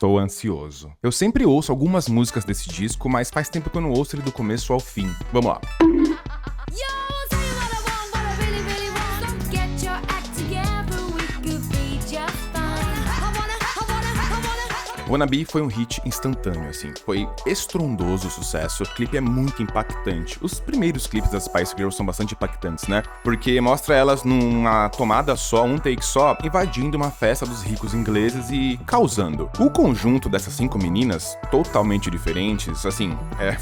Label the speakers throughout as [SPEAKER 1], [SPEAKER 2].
[SPEAKER 1] Estou ansioso. Eu sempre ouço algumas músicas desse disco, mas faz tempo que eu não ouço ele do começo ao fim. Vamos lá. Wannabe foi um hit instantâneo, assim. Foi estrondoso o sucesso. O clipe é muito impactante. Os primeiros clipes das Spice Girls são bastante impactantes, né? Porque mostra elas numa tomada só, um take só, invadindo uma festa dos ricos ingleses e causando. O conjunto dessas 5 meninas, totalmente diferentes, assim,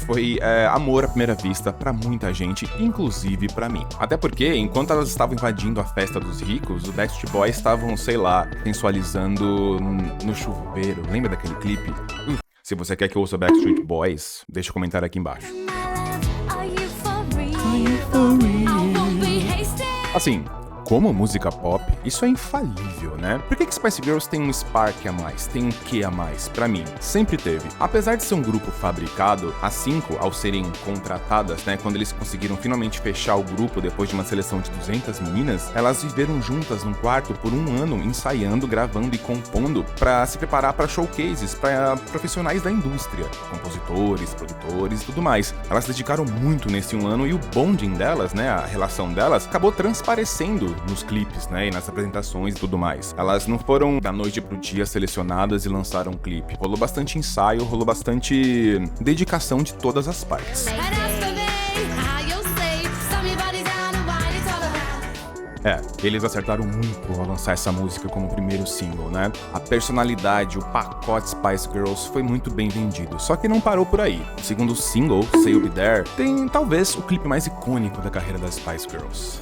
[SPEAKER 1] foi amor à primeira vista pra muita gente, inclusive pra mim. Até porque, enquanto elas estavam invadindo a festa dos ricos, os Backstreet Boys estavam, sei lá, sensualizando no chuveiro. Lembra daquele clipe? Se você quer que eu ouça Backstreet Boys, deixa um comentário aqui embaixo. Assim, como música pop, isso é infalível, né? Por que Spice Girls tem um spark a mais, tem um quê a mais? Pra mim, sempre teve. Apesar de ser um grupo fabricado, as 5, ao serem contratadas, né, quando eles conseguiram finalmente fechar o grupo depois de uma seleção de 200 meninas, elas viveram juntas num quarto por um ano, ensaiando, gravando e compondo pra se preparar pra showcases, pra profissionais da indústria, compositores, produtores e tudo mais. Elas se dedicaram muito nesse um ano e o bonding delas, né, a relação delas, acabou transparecendo nos clipes, né, e nas apresentações e tudo mais. Elas não foram da noite pro dia selecionadas e lançaram um clipe. Rolou bastante ensaio, rolou bastante dedicação de todas as partes. Eles acertaram muito ao lançar essa música como primeiro single, né? A personalidade, o pacote Spice Girls foi muito bem vendido, só que não parou por aí. O segundo single, Say You'll Be There, tem talvez o clipe mais icônico da carreira das Spice Girls.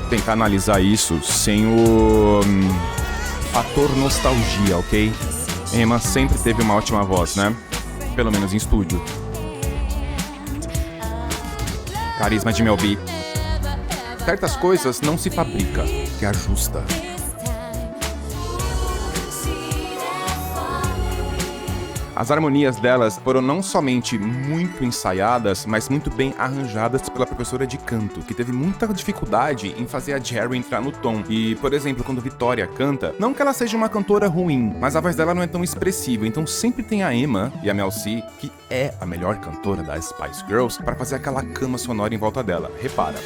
[SPEAKER 1] Tentar analisar isso sem o fator nostalgia, ok? Emma sempre teve uma ótima voz, né? Pelo menos em estúdio. Carisma de Mel B. Certas coisas não se fabrica, se ajusta. As harmonias delas foram não somente muito ensaiadas, mas muito bem arranjadas pela professora de canto, que teve muita dificuldade em fazer a Jerry entrar no tom. E, por exemplo, quando Victoria canta, não que ela seja uma cantora ruim, mas a voz dela não é tão expressiva, então sempre tem a Emma e a Mel C, que é a melhor cantora das Spice Girls, para fazer aquela cama sonora em volta dela. Repara.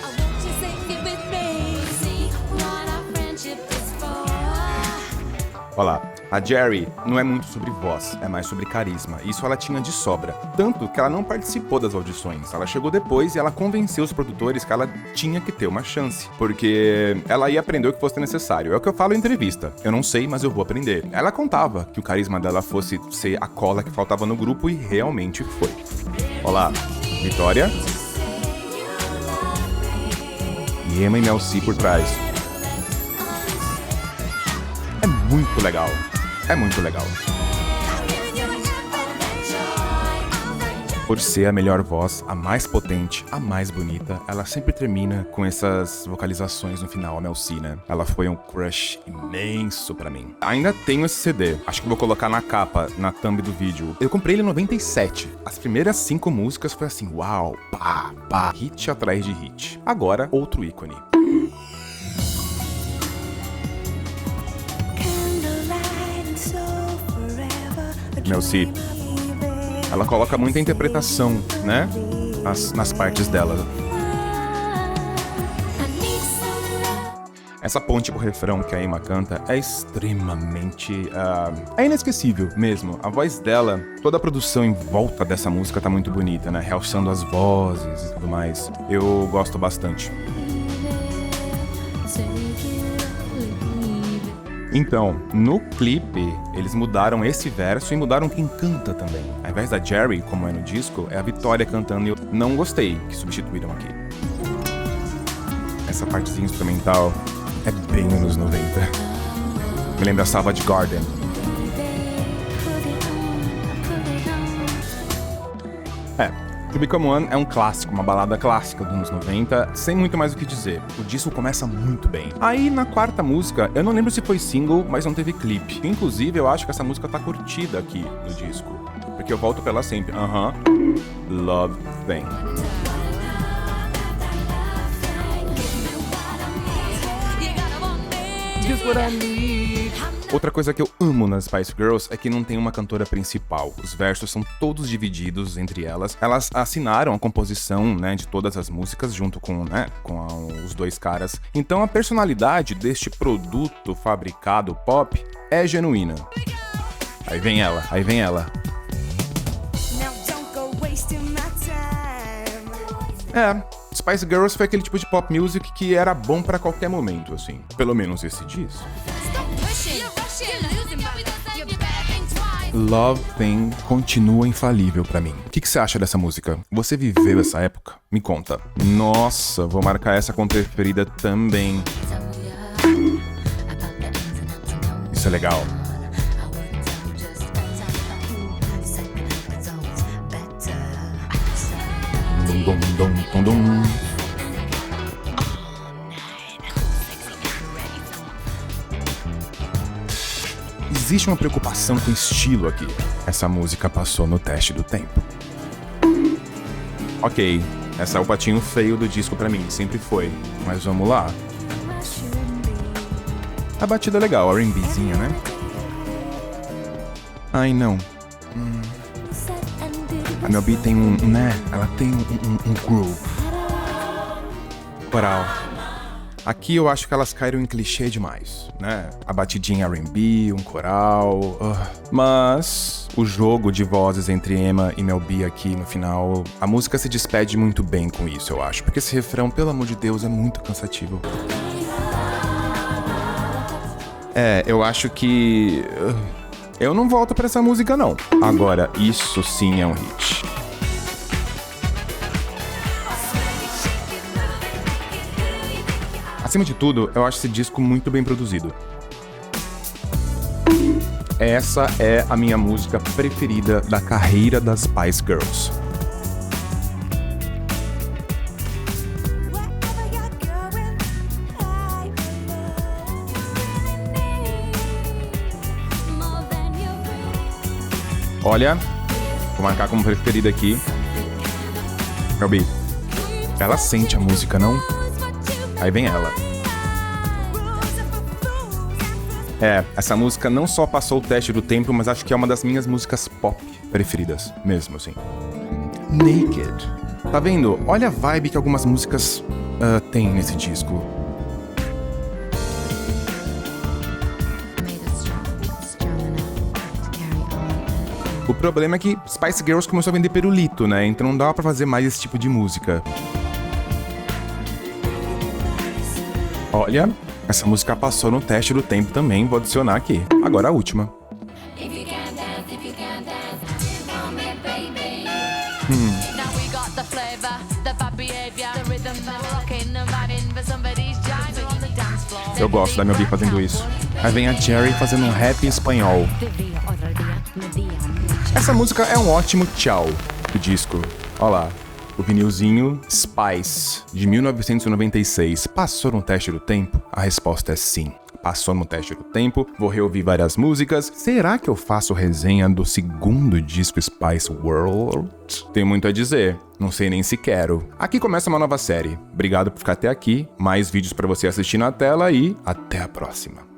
[SPEAKER 1] Olha lá. A Jerry não é muito sobre voz, é mais sobre carisma. Isso ela tinha de sobra. Tanto que ela não participou das audições. Ela chegou depois e ela convenceu os produtores que ela tinha que ter uma chance. Porque ela ia aprender o que fosse necessário. É o que eu falo em entrevista. Eu não sei, mas eu vou aprender. Ela contava que o carisma dela fosse ser a cola que faltava no grupo e realmente foi. Olá, Vitória. E Emma e Mel C por trás. É muito legal. É muito legal. Por ser a melhor voz, a mais potente, a mais bonita, ela sempre termina com essas vocalizações no final, a Mel C, né? Ela foi um crush imenso pra mim. Ainda tenho esse CD, acho que vou colocar na capa, na thumb do vídeo. Eu comprei ele em 97. As primeiras 5 músicas foi assim, uau, pá, pá, hit atrás de hit. Agora, outro ícone. Mel C, ela coloca muita interpretação, né, nas partes dela. Essa ponte pro refrão que a Emma canta é extremamente... é inesquecível mesmo. A voz dela, toda a produção em volta dessa música tá muito bonita, né, realçando as vozes e tudo mais. Eu gosto bastante. Então, no clipe, eles mudaram esse verso e mudaram quem canta também. Ao invés da Jerry, como é no disco, é a Victoria cantando e eu não gostei que substituíram aqui. Essa partezinha instrumental é bem anos 90. Me lembra Savage Garden. To Become One é um clássico, uma balada clássica dos anos 90, sem muito mais o que dizer. O disco começa muito bem. Aí, na 4ª música, eu não lembro se foi single, mas não teve clipe. Inclusive, eu acho que essa música tá curtida aqui no disco, porque eu volto pra ela sempre. Love Thing. just what I need. Outra coisa que eu amo nas Spice Girls é que não tem uma cantora principal. Os versos são todos divididos entre elas. Elas assinaram a composição, né, de todas as músicas junto com os dois caras. Então a personalidade deste produto fabricado pop é genuína. Aí vem ela. Spice Girls foi aquele tipo de pop music que era bom pra qualquer momento, assim. Pelo menos esse diz. Love Thing continua infalível pra mim. O que você acha dessa música? Você viveu essa época? Me conta. Nossa, vou marcar essa como preferida também. Isso é legal. Existe uma preocupação com estilo aqui. Essa música passou no teste do tempo. Ok, essa é o patinho feio do disco pra mim, sempre foi. Mas vamos lá. A batida é legal, R&Bzinha, né? Ai, não. A Mel B tem ela tem um groove. Coral. Aqui eu acho que elas caíram em clichê demais, né? A batidinha R&B, um coral... Mas o jogo de vozes entre Emma e Mel B aqui no final... A música se despede muito bem com isso, eu acho. Porque esse refrão, pelo amor de Deus, é muito cansativo. Eu acho que... Eu não volto pra essa música, não. Agora, isso sim é um hit. Acima de tudo, eu acho esse disco muito bem produzido. Essa é a minha música preferida da carreira das Spice Girls. Olha, vou marcar como preferida aqui. Mel B. Ela sente a música, não? Aí vem ela. Essa música não só passou o teste do tempo, mas acho que é uma das minhas músicas pop preferidas, mesmo assim. Naked. Tá vendo? Olha a vibe que algumas músicas têm nesse disco. O problema é que Spice Girls começou a vender pirulito, né? Então não dá pra fazer mais esse tipo de música. Olha, essa música passou no teste do tempo também, vou adicionar aqui. Agora a última. Eu gosto da Mel B fazendo isso. Aí vem a Jerry fazendo um rap em espanhol. Essa música é um ótimo tchau do disco. Olha lá, o vinilzinho Spice, de 1996. Passou no teste do tempo? A resposta é sim. Passou no teste do tempo, vou reouvir várias músicas. Será que eu faço resenha do segundo disco Spice World? Tenho muito a dizer, não sei nem se quero. Aqui começa uma nova série. Obrigado por ficar até aqui, mais vídeos pra você assistir na tela e até a próxima.